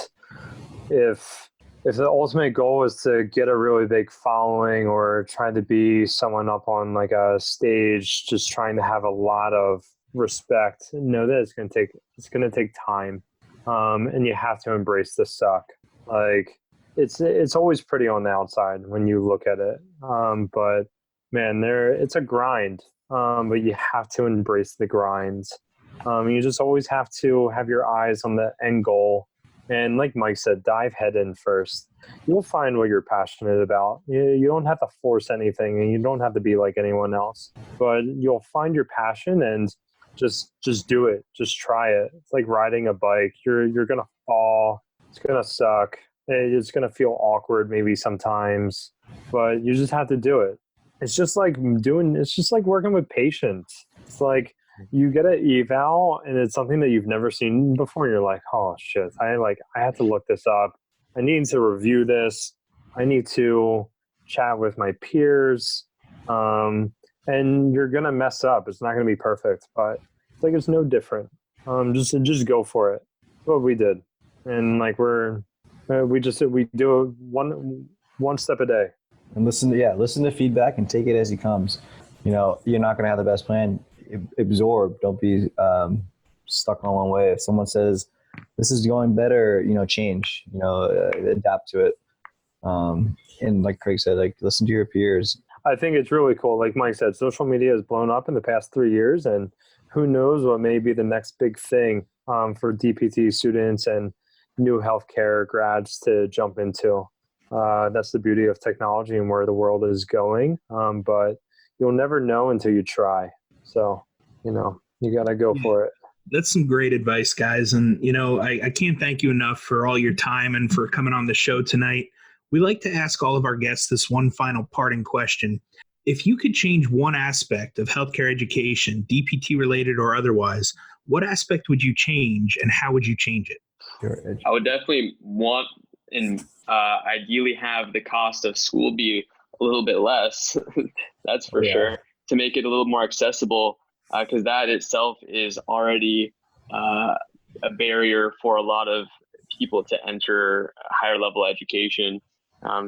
if the ultimate goal is to get a really big following or trying to be someone up on like a stage, just trying to have a lot of respect, know that it's going to take time. And you have to embrace the suck. Like it's always pretty on the outside when you look at it. But man, it's a grind. But you have to embrace the grinds. You just always have to have your eyes on the end goal. And like Mike said, dive head in first. You'll find what you're passionate about. You don't have to force anything and you don't have to be like anyone else. But you'll find your passion and just do it. Just try it. It's like riding a bike. You're going to fall. It's going to suck. It's going to feel awkward maybe sometimes. But you just have to do it. It's just like working with patients. It's like you get an eval and it's something that you've never seen before. And you're like, oh shit, I have to look this up. I need to review this. I need to chat with my peers. And you're going to mess up. It's not going to be perfect, but it's like, it's no different. Just go for it. That's what we did. And like, we do it one step a day. And listen to feedback and take it as it comes. You're not going to have the best plan. Absorb. Don't be stuck on one way. If someone says this is going better, change. Adapt to it. And like Craig said, like listen to your peers. I think it's really cool. Like Mike said, social media has blown up in the past 3 years, and who knows what may be the next big thing for DPT students and new healthcare grads to jump into. That's the beauty of technology and where the world is going. But you'll never know until you try. So, you got to go for it. That's some great advice, guys. And, I can't thank you enough for all your time and for coming on the show tonight. We like to ask all of our guests this one final parting question. If you could change one aspect of healthcare education, DPT related or otherwise, what aspect would you change and how would you change it? I would definitely want and ideally have the cost of school be a little bit less. That's for sure, to make it a little more accessible, because that itself is already a barrier for a lot of people to enter higher level education.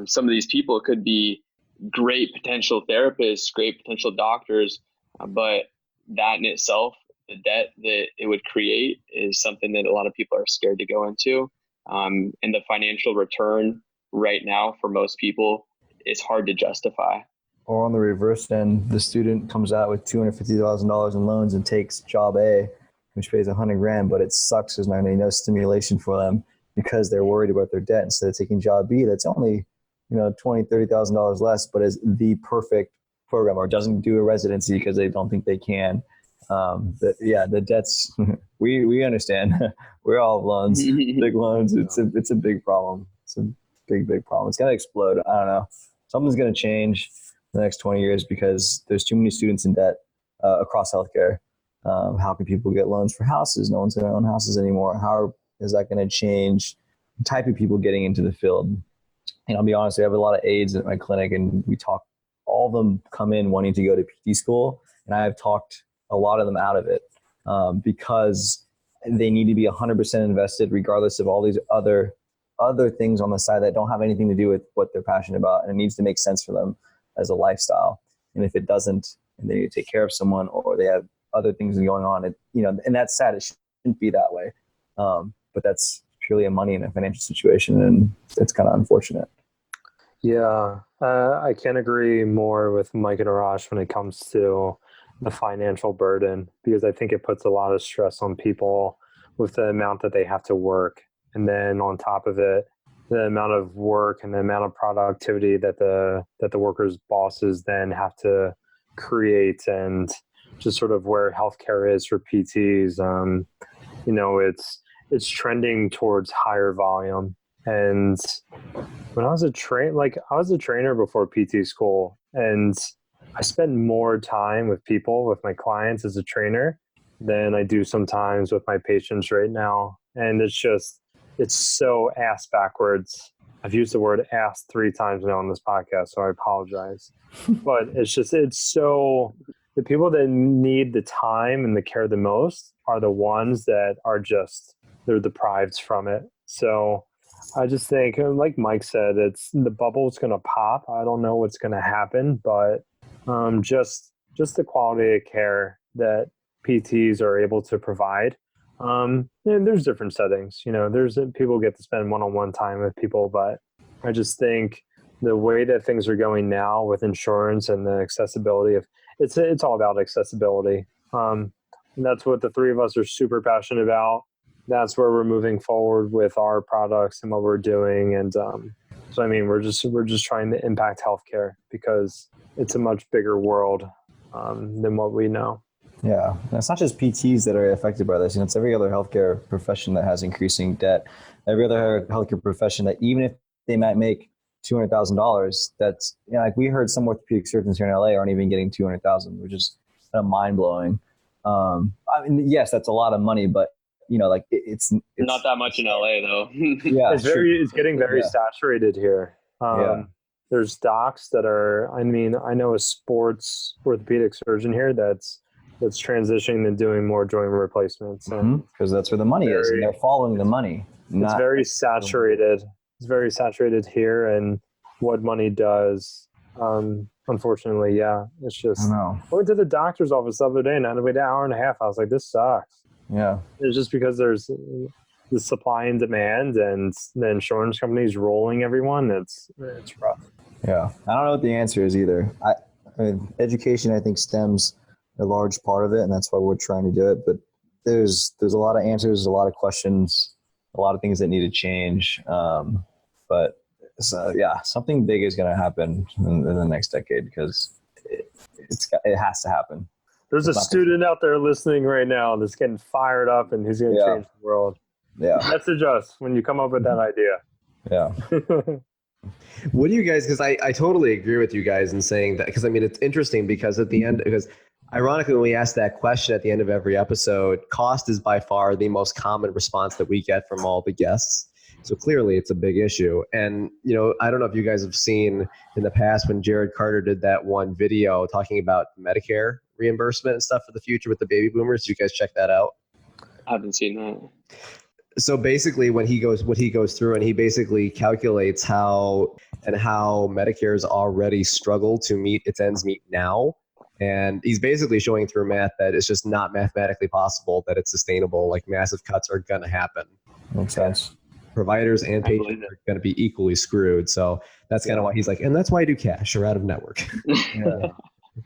Some of these people could be great potential therapists, great potential doctors, but that in itself, the debt that it would create is something that a lot of people are scared to go into. And the financial return right now for most people is hard to justify. Or on the reverse end, the student comes out with $250,000 in loans and takes job A, which pays $100,000, but it sucks. There's not going to be no stimulation for them because they're worried about their debt. Instead of taking job B, that's only $20,000, $30,000 less, but is the perfect program, or doesn't do a residency because they don't think they can. The debts, we understand. We're all loans, big loans. It's a big problem. It's a big problem. It's going to explode. I don't know. Something's going to change in the next 20 years because there's too many students in debt across healthcare. How can people get loans for houses? No one's going to own houses anymore. How is that going to change the type of people getting into the field? And I'll be honest, I have a lot of aides at my clinic, and we talk. All of them come in wanting to go to PT school, and I have talked a lot of them out of it because they need to be 100% invested, regardless of all these other things on the side that don't have anything to do with what they're passionate about, and it needs to make sense for them as a lifestyle. And if it doesn't, and they need to take care of someone, or they have other things going on, and that's sad. It shouldn't be that way, but that's purely a money and a financial situation, and it's kind of unfortunate. Yeah, I can't agree more with Mike and Arash when it comes to the financial burden, because I think it puts a lot of stress on people with the amount that they have to work. And then on top of it, the amount of work and the amount of productivity that the workers' bosses then have to create, and just sort of where healthcare is for PTs. it's trending towards higher volume. And when I was a trainer before PT school, and I spend more time with people, with my clients as a trainer than I do sometimes with my patients right now. And it's so ass backwards. I've used the word ass 3 times now on this podcast, so I apologize. But it's so, the people that need the time and the care the most are the ones that are they're deprived from it. So I just think, like Mike said, the bubble's going to pop. I don't know what's going to happen, but just the quality of care that PTs are able to provide. And there's different settings. There's people get to spend one-on-one time with people, but I just think the way that things are going now with insurance and the accessibility of it's all about accessibility. And that's what the 3 of us are super passionate about. That's where we're moving forward with our products and what we're doing. And so, I mean, we're just trying to impact healthcare because it's a much bigger world than what we know. Yeah, and it's not just PTs that are affected by this. It's every other healthcare profession that has increasing debt. Every other healthcare profession that even if they might make $200,000, that's like we heard some orthopedic surgeons here in LA aren't even getting $200,000, which is mind blowing. I mean, yes, that's a lot of money, but it's not that much in LA though. Yeah, it's getting very saturated here. There's docs that are, I know a sports orthopedic surgeon here that's transitioning to doing more joint replacements. Because that's where the money is, and they're following the money. It's very saturated. It's very saturated here, and what money does, unfortunately, it's just. I went to the doctor's office the other day and I had to wait an hour and a half. I was like, this sucks. Yeah. It's just because there's the supply and demand and the insurance companies rolling everyone. It's rough. Yeah. I don't know what the answer is either. I mean, education, I think, stems a large part of it, and that's why we're trying to do it. But there's a lot of answers, a lot of questions, a lot of things that need to change. But something big is going to happen in the next decade because it has to happen. There's a student out there listening right now that's getting fired up, and he's going to change the world. Yeah. Message us when you come up with that idea. Yeah. What do you guys, because I totally agree with you guys in saying that, because it's interesting because at the end, because ironically, when we ask that question at the end of every episode, cost is by far the most common response that we get from all the guests. So clearly it's a big issue. And, I don't know if you guys have seen in the past when Jared Carter did that one video talking about Medicare reimbursement and stuff for the future with the baby boomers. Did you guys check that out? I haven't seen that. So basically what he goes through, and he basically calculates how Medicare's already struggled to meet its ends meet now. And he's basically showing through math that it's just not mathematically possible that it's sustainable. Like massive cuts are going to happen. Makes sense. Providers and patients are going to be equally screwed. So that's kind of why he's like, and that's why I do cash or out of network. Yeah.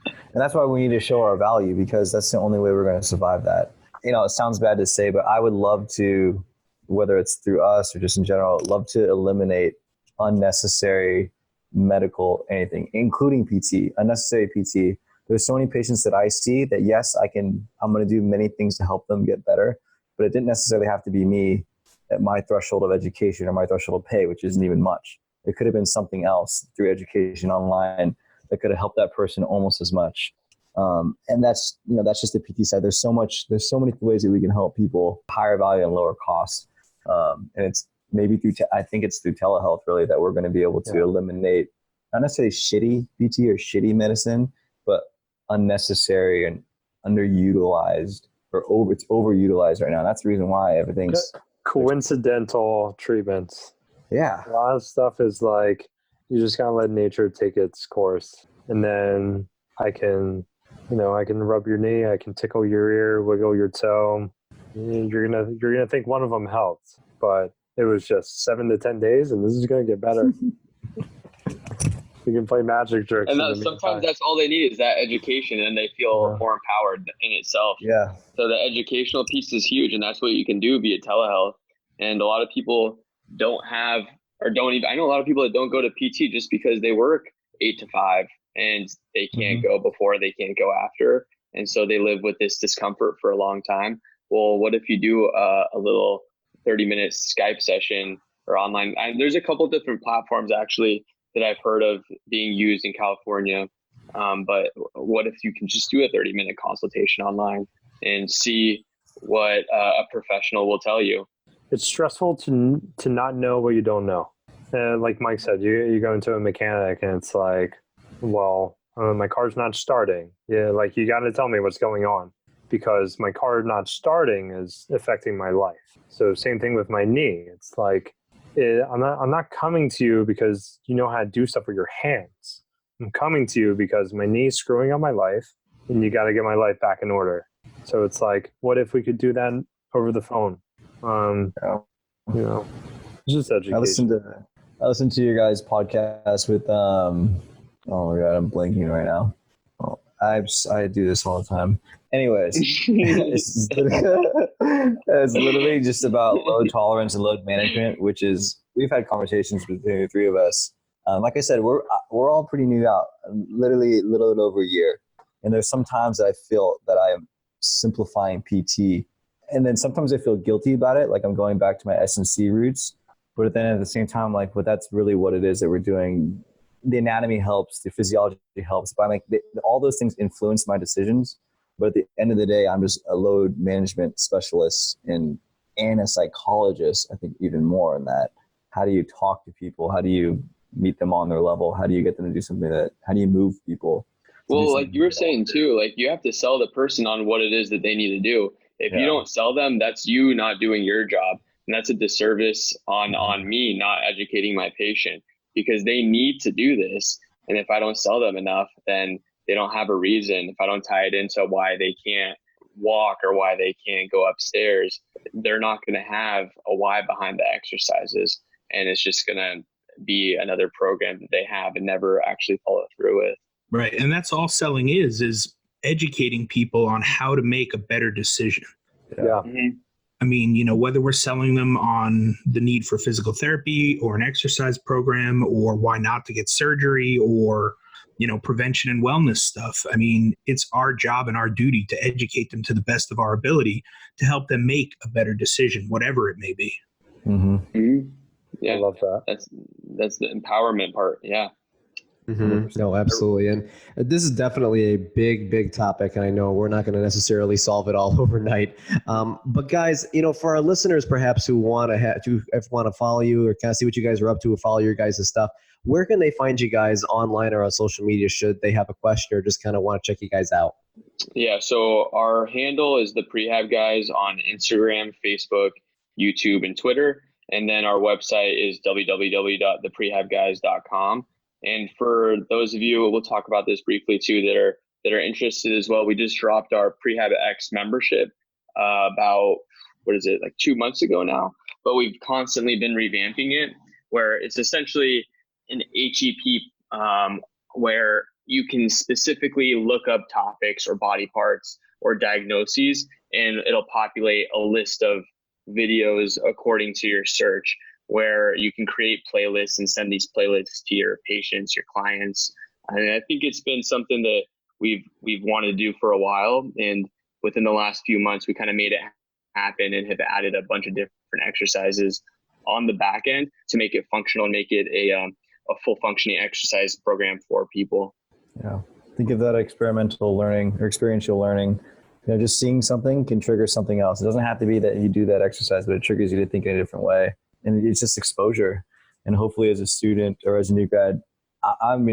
And that's why we need to show our value, because that's the only way we're going to survive that. It sounds bad to say, but I would love to, whether it's through us or just in general, love to eliminate unnecessary medical anything, including PT, unnecessary PT. There's so many patients that I see that, yes, I'm going to do many things to help them get better, but it didn't necessarily have to be me at my threshold of education or my threshold of pay, which isn't even much. It could have been something else through education online that could have helped that person almost as much. And that's just the PT side. There's so many ways that we can help people higher value and lower cost. And it's maybe I think it's through telehealth really that we're going to be able to eliminate not necessarily shitty PT or shitty medicine, but unnecessary and underutilized or it's overutilized right now. And that's the reason why everything's coincidental treatments. Yeah. A lot of stuff is like, you just gotta let nature take its course. And then I can rub your knee, I can tickle your ear, wiggle your toe. You're gonna think one of them helped, but it was just 7 to 10 days, and this is gonna get better. We can play magic tricks. And sometimes that's all they need is that education, and they feel more empowered in itself. Yeah. So the educational piece is huge, and that's what you can do via telehealth. And a lot of people don't have, or don't even, I know a lot of people that don't go to PT just because they work 8 to 5 and they can't go before, they can't go after. And so they live with this discomfort for a long time. well, what if you do a little 30-minute Skype session or online? There's a couple different platforms actually that I've heard of being used in California. But what if you can just do a 30-minute consultation online and see what a professional will tell you? It's stressful to not know what you don't know. Like Mike said, you go into a mechanic and it's like, well, my car's not starting. Yeah, like you got to tell me what's going on, because my car not starting is affecting my life. So same thing with my knee. It's like I'm not coming to you because you know how to do stuff with your hands. I'm coming to you because my knee's screwing up my life, and you got to get my life back in order. So it's like, what if we could do that over the phone? It's just education. I listened to your guys' podcast with oh my god, I'm blanking right now. Oh, I do this all the time. Anyways, it's literally just about load tolerance and load management, which is, we've had conversations between the three of us. Like I said, we're all pretty new out, literally a little bit over a year, and there's sometimes that I feel that I am simplifying PT, and then sometimes I feel guilty about it, like I'm going back to my S&C roots. But then at the same time, like, but that's really what it is that we're doing. The anatomy helps, the physiology helps, but all those things influence my decisions. But at the end of the day, I'm just a load management specialist and a psychologist, I think, even more in that. How do you talk to people? How do you meet them on their level? How do you get them to do something how do you move people? Well, like you were saying too, like you have to sell the person on what it is that they need to do. If you don't sell them, that's you not doing your job. And that's a disservice on me not educating my patient, because they need to do this. And if I don't sell them enough, then they don't have a reason. If I don't tie it into why they can't walk or why they can't go upstairs, they're not going to have a why behind the exercises. And it's just going to be another program that they have and never actually follow through with. Right. And that's all selling is educating people on how to make a better decision. Yeah. Mm-hmm. I mean, whether we're selling them on the need for physical therapy or an exercise program, or why not to get surgery, or, prevention and wellness stuff. I mean, it's our job and our duty to educate them to the best of our ability to help them make a better decision, whatever it may be. Mm-hmm. Mm-hmm. Yeah, I love that. That's the empowerment part. Yeah. Mm-hmm. No, absolutely. And this is definitely a big topic. And I know we're not going to necessarily solve it all overnight. But guys, for our listeners, perhaps who want to follow you or kind of see what you guys are up to or follow your guys' stuff, where can they find you guys online or on social media should they have a question or just kind of want to check you guys out? Yeah. So our handle is the Prehab Guys on Instagram, Facebook, YouTube, and Twitter. And then our website is www.theprehabguys.com. And for those of you, we'll talk about this briefly too, that are interested as well. We just dropped our Prehab X membership about, 2 months ago now, but we've constantly been revamping it, where it's essentially an HEP where you can specifically look up topics or body parts or diagnoses, and it'll populate a list of videos according to your search, where you can create playlists and send these playlists to your patients, your clients. And I think it's been something that we've wanted to do for a while. And within the last few months, we kind of made it happen and have added a bunch of different exercises on the back end to make it functional and make it a full functioning exercise program for people. Yeah. Think of that experimental learning or experiential learning. Just seeing something can trigger something else. It doesn't have to be that you do that exercise, but it triggers you to think in a different way. And it's just exposure. And hopefully as a student or as a new grad, I'm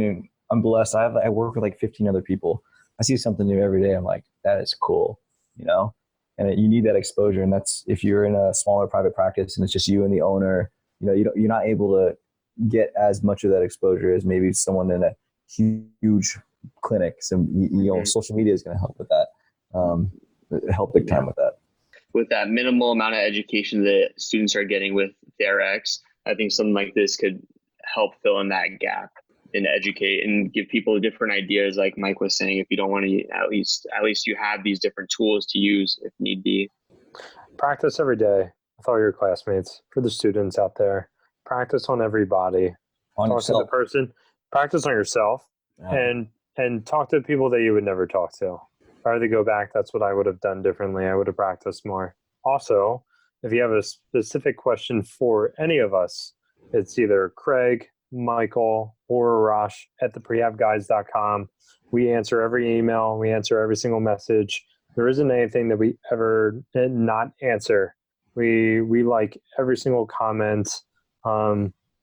blessed. I work with like 15 other people. I see something new every day. I'm like, that is cool, and you need that exposure. And that's, if you're in a smaller private practice and it's just you and the owner, you're not able to get as much of that exposure as maybe someone in a huge clinic. So, social media is going to help with that, help big time with that. With that minimal amount of education that students are getting with TheraX, I think something like this could help fill in that gap and educate and give people different ideas. Like Mike was saying, if you don't want to, at least you have these different tools to use if need be. Practice every day with all your classmates. For the students out there, practice on everybody. Talk to the person. Practice on yourself, and talk to people that you would never talk to. I were to go back, that's what I would have done differently. I would have practiced more. Also, if you have a specific question for any of us, it's either Craig, Michael, or Arash at theprehabguides.com. We answer every email. We answer every single message. There isn't anything that we ever not answer. We like every single comment.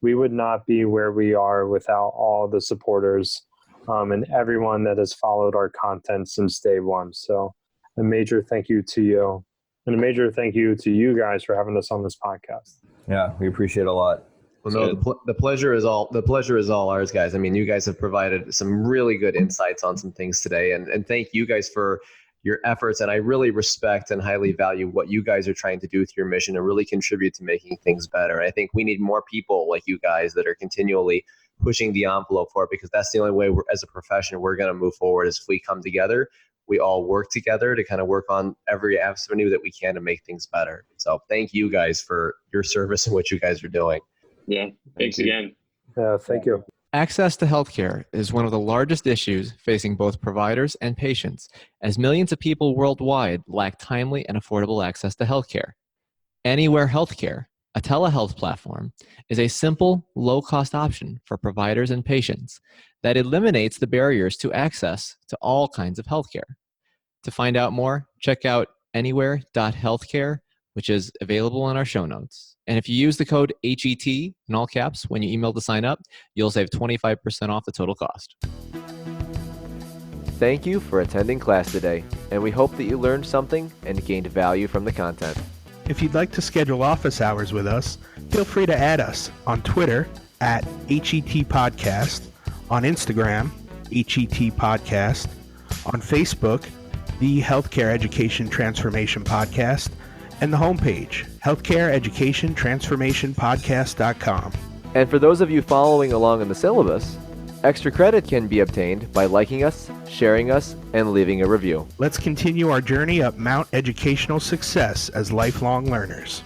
We would not be where we are without all the supporters and everyone that has followed our content since day one. So a major thank you to you, and a major thank you to you guys for having us on this podcast. Yeah, we appreciate it a lot. Well, no, the pleasure is all ours, guys. I mean, you guys have provided some really good insights on some things today, and thank you guys for your efforts. And I really respect and highly value what you guys are trying to do with your mission and really contribute to making things better. I think we need more people like you guys that are continually pushing the envelope for it, because that's the only way as a profession we're going to move forward, is if we come together, we all work together to kind of work on every avenue that we can to make things better. So thank you guys for your service and what you guys are doing. Yeah, thanks again. Yeah, thank you. Access to healthcare is one of the largest issues facing both providers and patients, as millions of people worldwide lack timely and affordable access to healthcare. Anywhere Healthcare, a telehealth platform, is a simple, low-cost option for providers and patients that eliminates the barriers to access to all kinds of healthcare. To find out more, check out anywhere.healthcare, which is available in our show notes. And if you use the code HET in all caps when you email to sign up, you'll save 25% off the total cost. Thank you for attending class today, and we hope that you learned something and gained value from the content. If you'd like to schedule office hours with us, feel free to add us on Twitter at HET Podcast, on Instagram, HET Podcast, on Facebook, the Healthcare Education Transformation Podcast, and the homepage, healthcareeducationtransformationpodcast.com. And for those of you following along in the syllabus, extra credit can be obtained by liking us, sharing us, and leaving a review. Let's continue our journey up Mount Educational Success as lifelong learners.